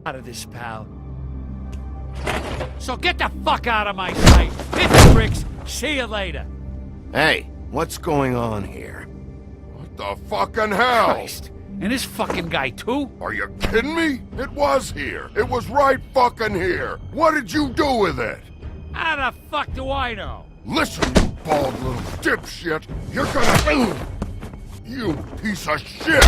out of this, pal. So get the fuck out of my sight. Hit the bricks. See you later. Hey, what's going on here? What the fucking hell? Christ. And this fucking guy, too? Are you kidding me? It was here. It was right fucking here. What did you do with it? How the fuck do I know? Listen, you bald little dipshit. You're gonna... You piece of shit!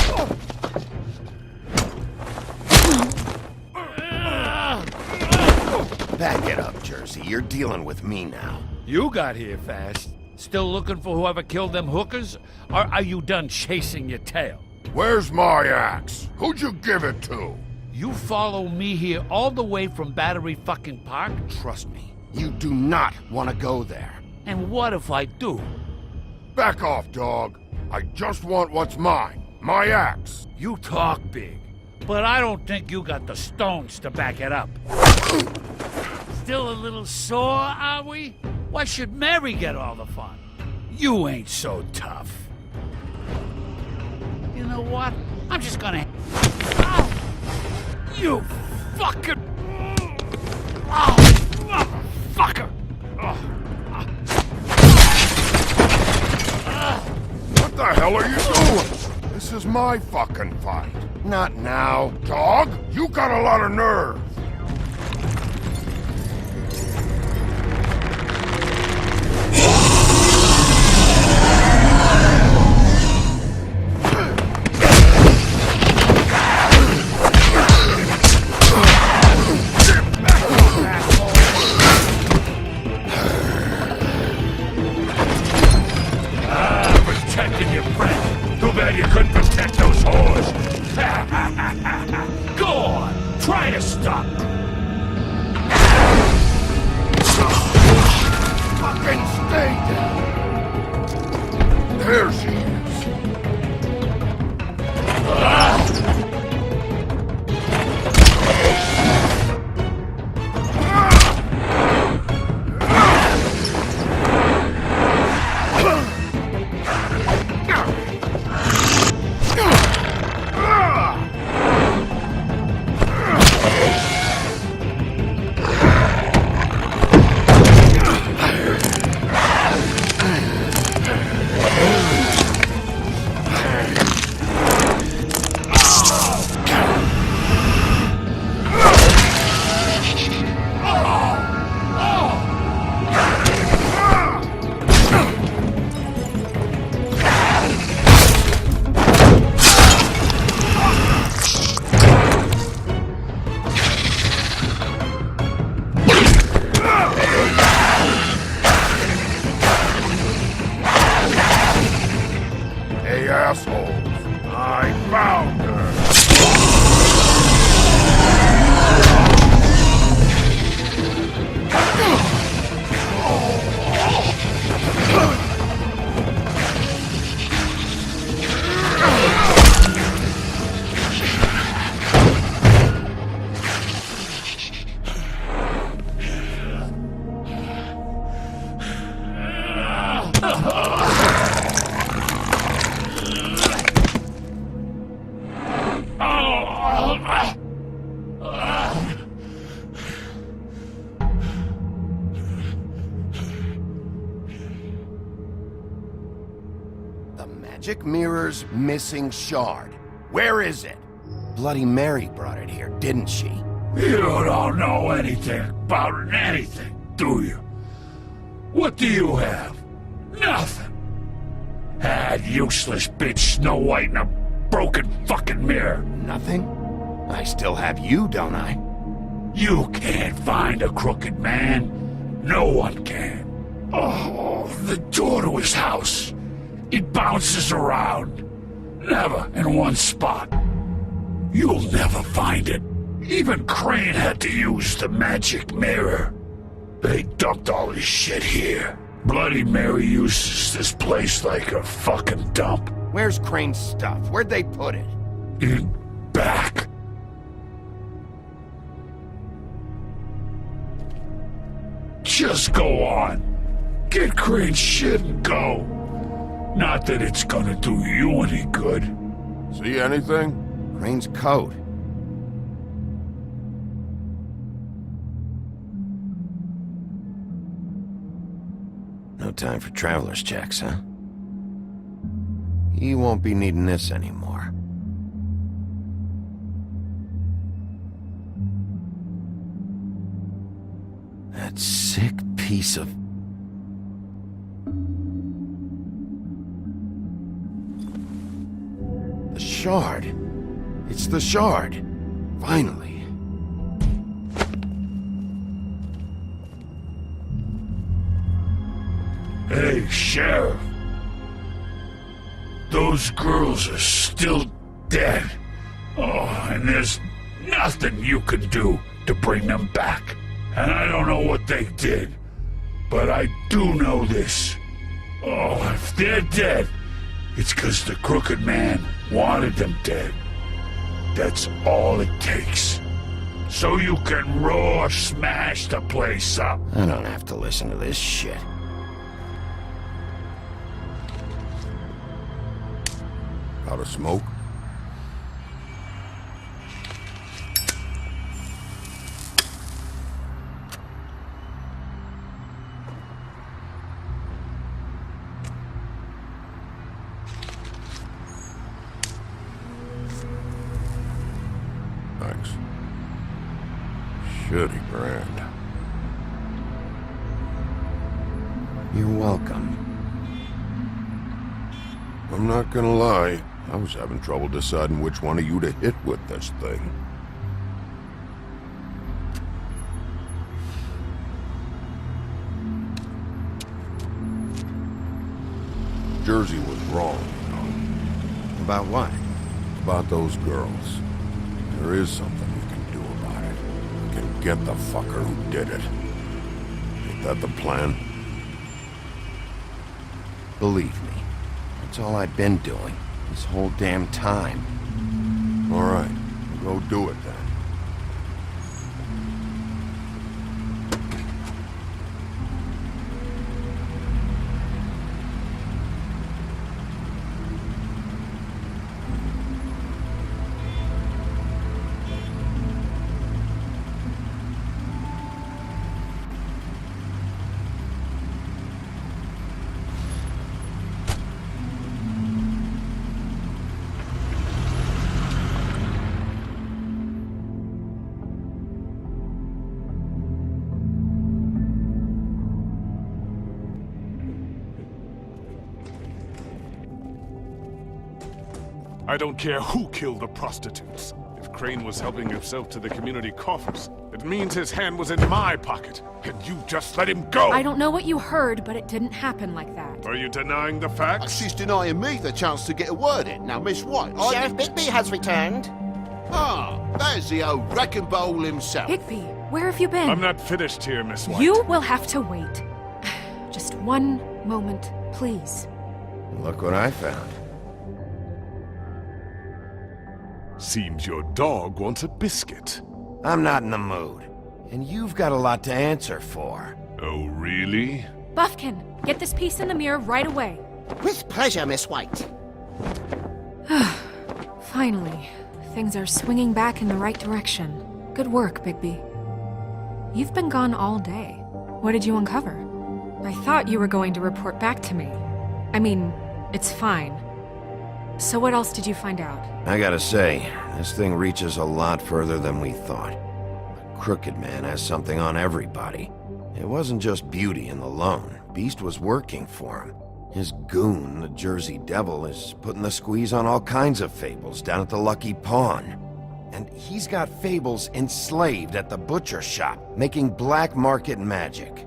Back it up, Jersey. You're dealing with me now. You got here fast. Still looking for whoever killed them hookers? Or are you done chasing your tail? Where's my axe? Who'd you give it to? You follow me here all the way from Battery fucking Park? Trust me, you do not want to go there. And what if I do? Back off, dog. I just want what's mine. My axe. You talk big, but I don't think you got the stones to back it up. Still a little sore, are we? Why should Mary get all the fun? You ain't so tough. You know what? I'm just gonna... Oh! You fucking... Oh, motherfucker! What the hell are you doing? This is my fucking fight. Not now. Dog, you got a lot of nerve. Protecting your friend. Too bad you couldn't protect those whores. Go on, try to stop. Fucking stay down. There she is. Hey, assholes. I found her. The magic mirror's missing shard. Where is it? Bloody Mary brought it here, didn't she? You don't know anything about anything, do you? What do you have? Nothing. That useless bitch Snow White in a broken fucking mirror. Nothing? I still have you, don't I? You can't find a crooked man. No one can. Oh, the door to his house. It bounces around. Never in one spot. You'll never find it. Even Crane had to use the magic mirror. They dumped all his shit here. Bloody Mary uses this place like a fucking dump. Where's Crane's stuff? Where'd they put it? In back. Just go on. Get Crane's shit and go. Not that it's gonna do you any good. See anything? Crane's coat. time for traveler's checks, huh? You won't be needing this anymore. That sick piece of... The shard. It's the shard. Finally. Hey, Sheriff. Those girls are still dead. Oh, and there's nothing you can do to bring them back. And I don't know what they did, but I do know this. Oh, if they're dead, it's 'cause the Crooked Man wanted them dead. That's all it takes. So you can raw smash the place up. I don't have to listen to this shit. Out of smoke? Thanks. Shitty brand. You're welcome. I'm not gonna lie, I was having trouble deciding which one of you to hit with this thing. Jersey was wrong, you know. About what? About those girls. There is something you can do about it. You can get the fucker who did it. Ain't that the plan? Believe me, that's all I've been doing this whole damn time. All right, go do it then. I don't care who killed the prostitutes. If Crane was helping himself to the community coffers, it means his hand was in my pocket, and you just let him go! I don't know what you heard, but it didn't happen like that. Are you denying the facts? She's denying me the chance to get a word in. Now, Miss White, Sheriff Bigby has returned. Ah, there's the old wrecking bowl himself. Bigby, where have you been? I'm not finished here, Miss White. You will have to wait. Just one moment, please. Look what I found. Seems your dog wants a biscuit. I'm not in the mood. And you've got a lot to answer for. Oh, really? Buffkin, get this piece in the mirror right away. With pleasure, Miss White. Finally, things are swinging back in the right direction. Good work, Bigby. You've been gone all day. What did you uncover? I thought you were going to report back to me. I mean, it's fine. So what else did you find out? I gotta say, this thing reaches a lot further than we thought. The Crooked Man has something on everybody. It wasn't just Beauty and the Lone. Beast was working for him. His goon, the Jersey Devil, is putting the squeeze on all kinds of fables down at the Lucky Pawn. And he's got fables enslaved at the butcher shop, making black market magic.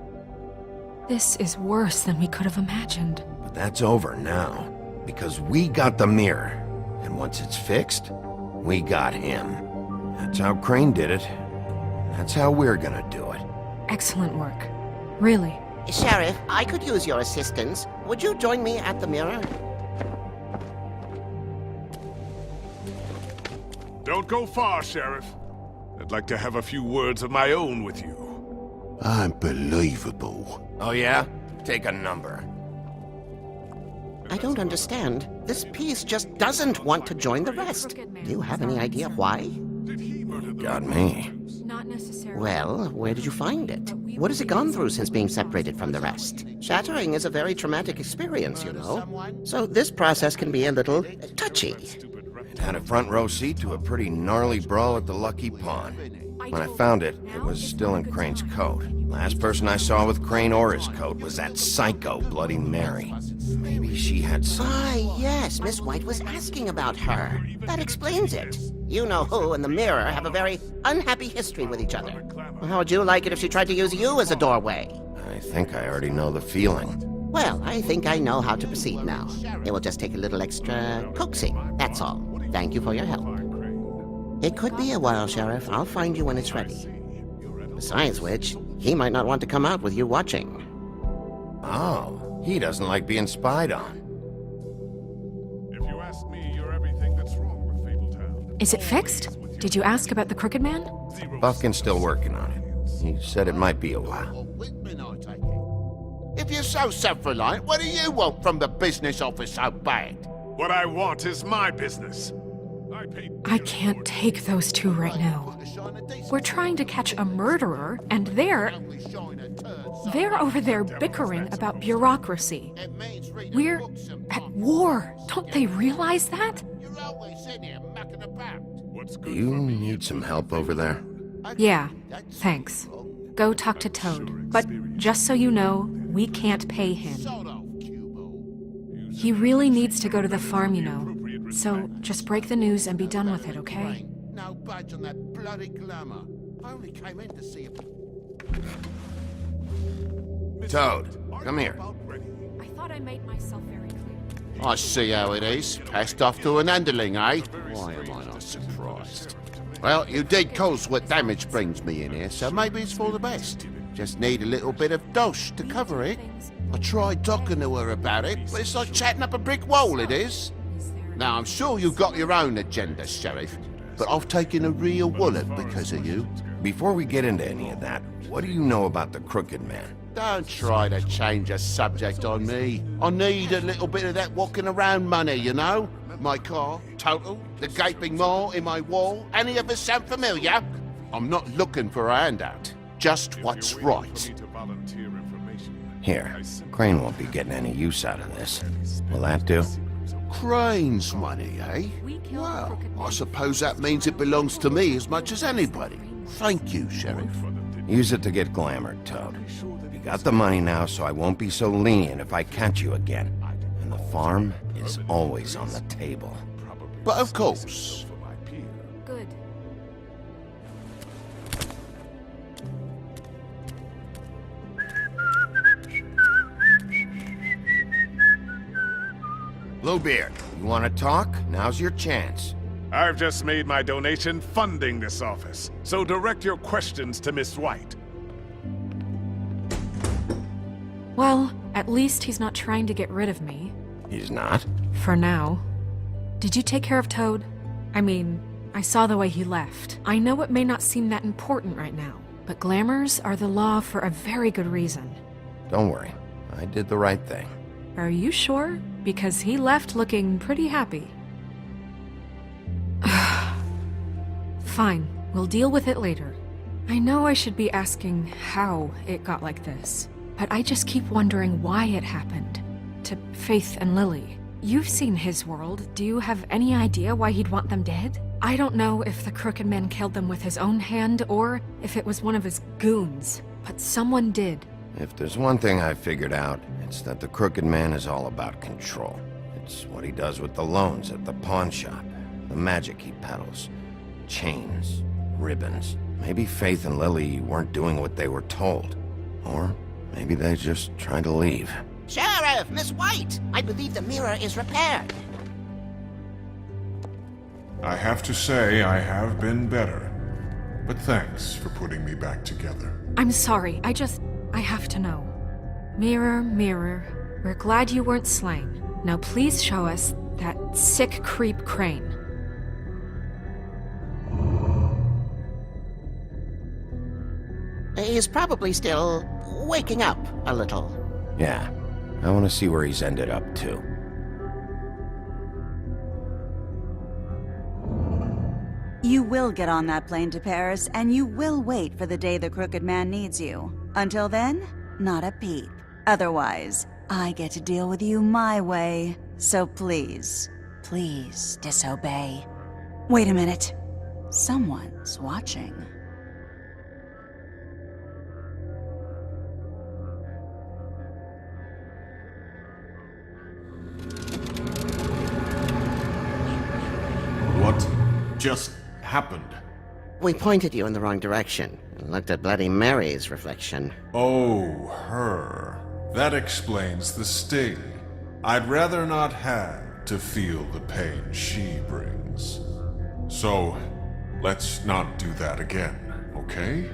This is worse than we could have imagined. But that's over now, because we got the mirror. And once it's fixed, we got him. That's how Crane did it. That's how we're gonna do it. Excellent work. Really. Sheriff, I could use your assistance. Would you join me at the mirror? Don't go far, Sheriff. I'd like to have a few words of my own with you. Unbelievable. Oh yeah? Take a number. I don't understand. This piece just doesn't want to join the rest. Do you have any idea why? Did he murder the... Got me. Not necessarily. Well, where did you find it? But we What has he gone through since being separated from the rest? Shattering is a very traumatic experience, you know. So this process can be a little touchy. Had a front row seat to a pretty gnarly brawl at the Lucky Pond. When I found it, it was still in Crane's coat. Last person I saw with Crane or his coat was that psycho Bloody Mary. Maybe she had some... Ah, yes, Miss White was asking about her. That explains it. You know who and the Mirror have a very unhappy history with each other. How would you like it if she tried to use you as a doorway? I think I already know the feeling. Well, I think I know how to proceed now. It will just take a little extra coaxing, that's all. Thank you for your help. It could be a while, Sheriff. I'll find you when it's ready. Besides which, he might not want to come out with you watching. Oh, he doesn't like being spied on. If you ask me, you're everything that's wrong with Fabletown. Is it fixed? Did you ask about the Crooked Man? Buffkin's still working on it. He said it might be a while. If you're so self-reliant, what do you want from the business office so bad? What I want is my business. I can't take those two right now. We're trying to catch a murderer, and they're over there bickering about bureaucracy. We're at war. Don't they realize that? Do you need some help over there? Yeah, thanks. Go talk to Toad. But just so you know, we can't pay him. He really needs to go to the farm, you know. So just break the news and be done with it, okay? No budge on that bloody glamour. I only came in to see if... Toad, come here. I thought I made myself very clear. I see how it is. Passed off to an underling, eh? Why am I not surprised? Well, you did cause what damage brings me in here, so maybe it's for the best. Just need a little bit of dosh to cover it. I tried talking to her about it, but it's like chatting up a brick wall, it is. Now, I'm sure you've got your own agenda, Sheriff, but I've taken a real wallet because of you. Before we get into any of that, what do you know about the Crooked Man? Don't try to change a subject on me. I need a little bit of that walking around money, you know? My car, total, the gaping maw in my wall. Any of us sound familiar? I'm not looking for a handout. Just what's right. Here, Crane won't be getting any use out of this. Will that do? Crane's money, eh? Well, I suppose that means it belongs to me as much as anybody. Thank you, Sheriff. Use it to get glamored, Toad. You got the money now, so I won't be so lenient if I catch you again. And the farm is always on the table. But of course. Good. Bluebeard, you want to talk? Now's your chance. I've just made my donation funding this office, so direct your questions to Miss White. Well, at least he's not trying to get rid of me. He's not? For now. Did you take care of Toad? I mean, I saw the way he left. I know it may not seem that important right now, but glamours are the law for a very good reason. Don't worry. I did the right thing. Are you sure? Because he left looking pretty happy. Fine, we'll deal with it later. I know I should be asking how it got like this, but I just keep wondering why it happened. To Faith and Lily. You've seen his world. Do you have any idea why he'd want them dead? I don't know if the Crooked Man killed them with his own hand or if it was one of his goons, but someone did. If there's one thing I've figured out, it's that the Crooked Man is all about control. It's what he does with the loans at the pawn shop, the magic he peddles, chains, ribbons. Maybe Faith and Lily weren't doing what they were told. Or maybe they just tried to leave. Sheriff, Miss White, I believe the mirror is repaired. I have to say I have been better. But thanks for putting me back together. I'm sorry, I have to know. Mirror, mirror, we're glad you weren't slain. Now please show us that sick creep Crane. He's probably still waking up a little. Yeah, I want to see where he's ended up, too. You will get on that plane to Paris, and you will wait for the day the Crooked Man needs you. Until then, not a peep. Otherwise, I get to deal with you my way. So please, please disobey. Wait a minute. Someone's watching. What just happened? We pointed you in the wrong direction and looked at Bloody Mary's reflection. Oh, her. That explains the sting. I'd rather not have to feel the pain she brings. So, let's not do that again, okay?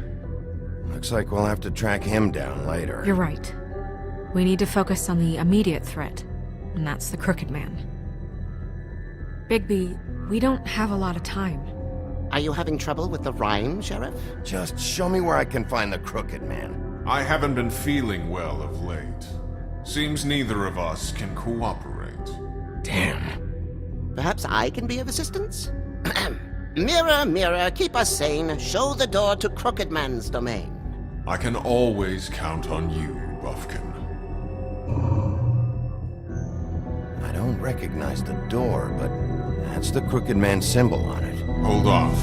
Looks like we'll have to track him down later. You're right. We need to focus on the immediate threat, and that's the Crooked Man. Bigby, we don't have a lot of time. Are you having trouble with the rhyme, Sheriff? Just show me where I can find the Crooked Man. I haven't been feeling well of late. Seems neither of us can cooperate. Damn. Perhaps I can be of assistance? Mirror, mirror, keep us sane. Show the door to Crooked Man's domain. I can always count on you, Buffkin. I don't recognize the door, but that's the Crooked Man symbol on it. Hold on.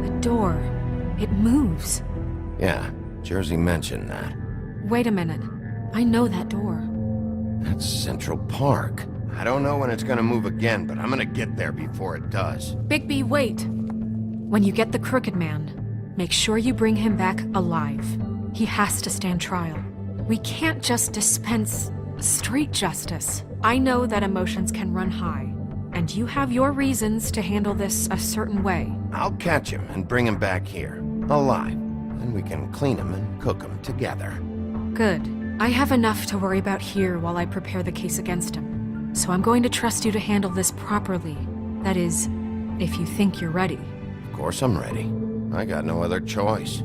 The door. It moves. Yeah, Jersey mentioned that. Wait a minute. I know that door. That's Central Park. I don't know when it's gonna move again, but I'm gonna get there before it does. Bigby, wait! When you get the Crooked Man, make sure you bring him back alive. He has to stand trial. We can't just dispense street justice. I know that emotions can run high, and you have your reasons to handle this a certain way. I'll catch him and bring him back here, alive. Then we can clean him and cook him together. Good. I have enough to worry about here while I prepare the case against him. So I'm going to trust you to handle this properly. That is, if you think you're ready. Of course I'm ready. I got no other choice.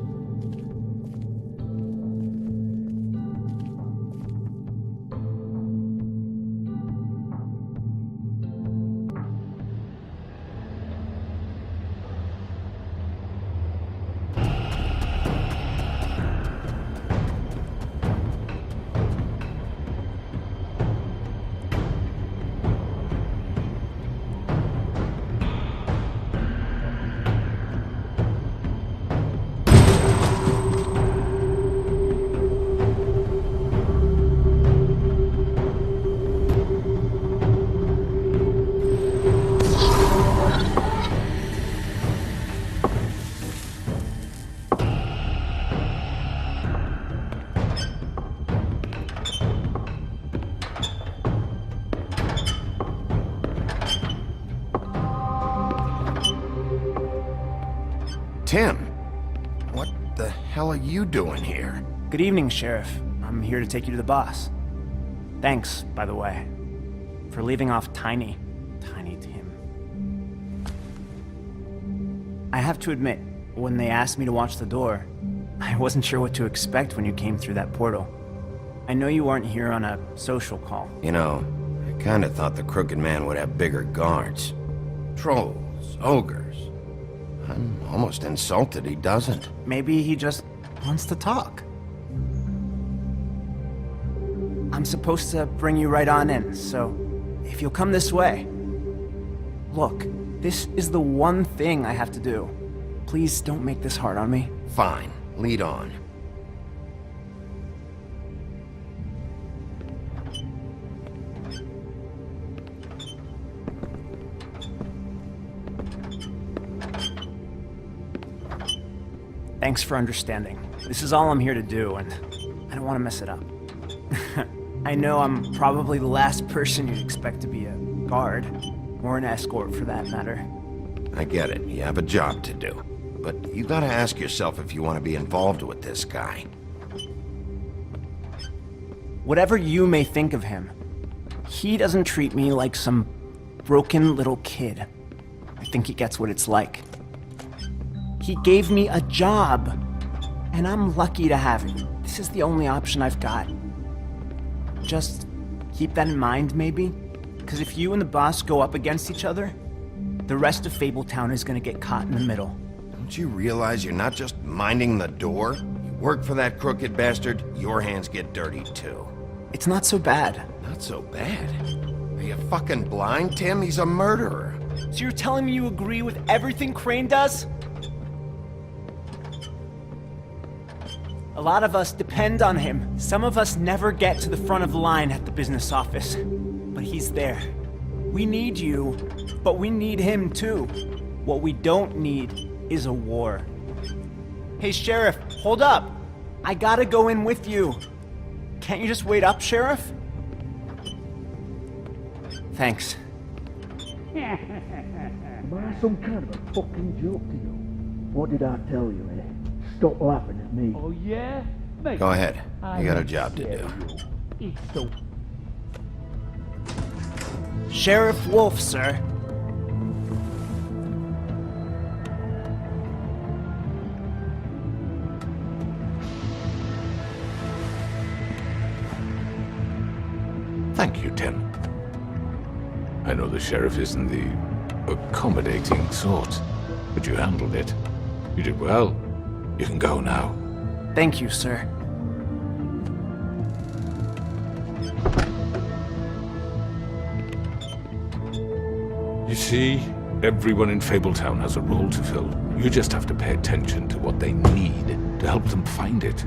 Tim, what the hell are you doing here? Good evening, Sheriff. I'm here to take you to the boss. Thanks, by the way, for leaving off Tiny Tim. I have to admit, when they asked me to watch the door, I wasn't sure what to expect when you came through that portal. I know you weren't here on a social call. You know, I kinda thought the Crooked Man would have bigger guards. Trolls, ogres. I'm almost insulted he doesn't. Maybe he just wants to talk. I'm supposed to bring you right on in, so if you'll come this way. Look, this is the one thing I have to do. Please don't make this hard on me. Fine, lead on. Thanks for understanding. This is all I'm here to do, and I don't want to mess it up. I know I'm probably the last person you'd expect to be a guard, or an escort for that matter. I get it, you have a job to do. But you gotta ask yourself if you want to be involved with this guy. Whatever you may think of him, he doesn't treat me like some broken little kid. I think he gets what it's like. He gave me a job, and I'm lucky to have it. This is the only option I've got. Just keep that in mind, maybe? Because if you and the boss go up against each other, the rest of Fabletown is gonna get caught in the middle. Don't you realize you're not just minding the door? You work for that crooked bastard, your hands get dirty too. It's not so bad. Not so bad. Are you fucking blind, Tim? He's a murderer. So you're telling me you agree with everything Crane does? A lot of us depend on him. Some of us never get to the front of the line at the business office. But he's there. We need you, but we need him too. What we don't need is a war. Hey, Sheriff, hold up. I gotta go in with you. Can't you just wait up, Sheriff? Thanks. Am I some kind of a fucking joke to you? What did I tell you, eh? Stop laughing at me. Oh, yeah? Mate, Go ahead. I You got a ain't job to scared do. of you. It's so... Sheriff Wolf, sir. Thank you, Tim. I know the sheriff isn't the accommodating sort, but you handled it. You did well. You can go now. Thank you, sir. You see, everyone in Fabletown has a role to fill. You just have to pay attention to what they need to help them find it.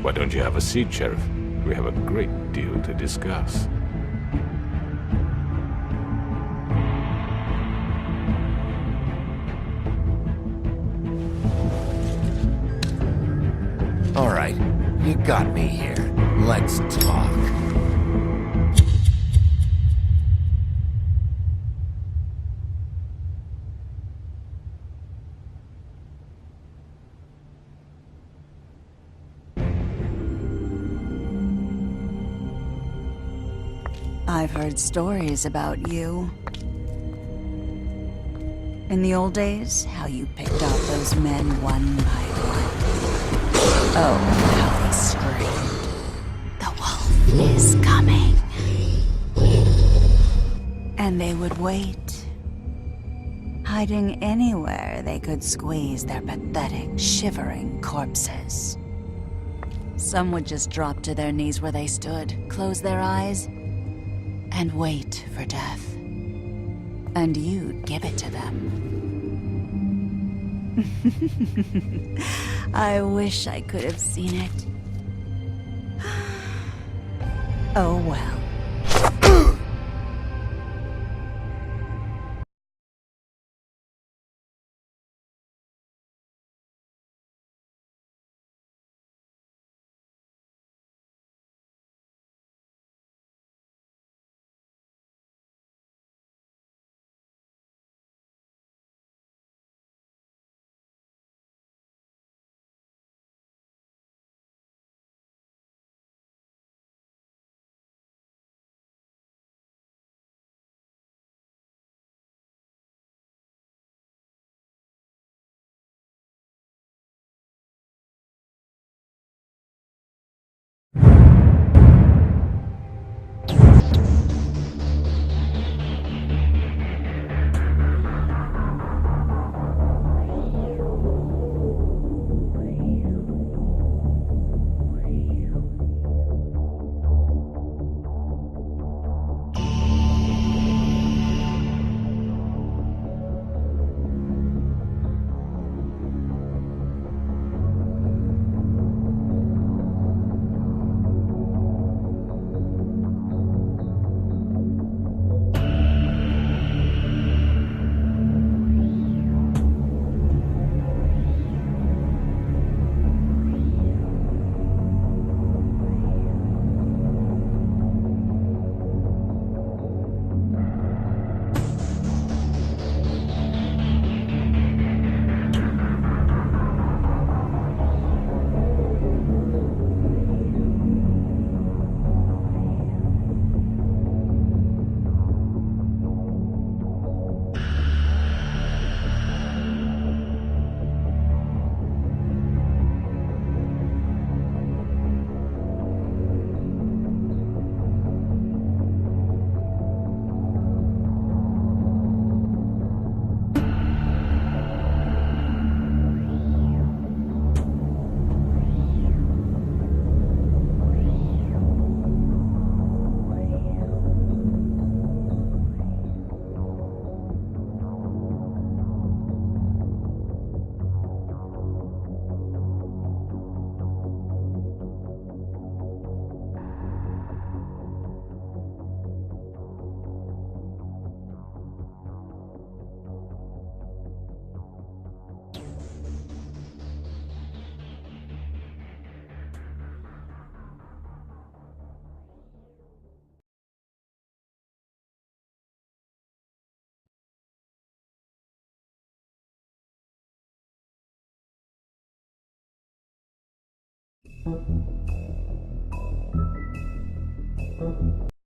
Why don't you have a seat, Sheriff? We have a great deal to discuss. All right, you got me here. Let's talk. I've heard stories about you. In the old days, how you picked off those men one by one. Oh, how they screamed. The wolf is coming. And they would wait, hiding anywhere they could squeeze their pathetic, shivering corpses. Some would just drop to their knees where they stood, close their eyes, and wait for death. And you'd give it to them. I wish I could have seen it. Oh well.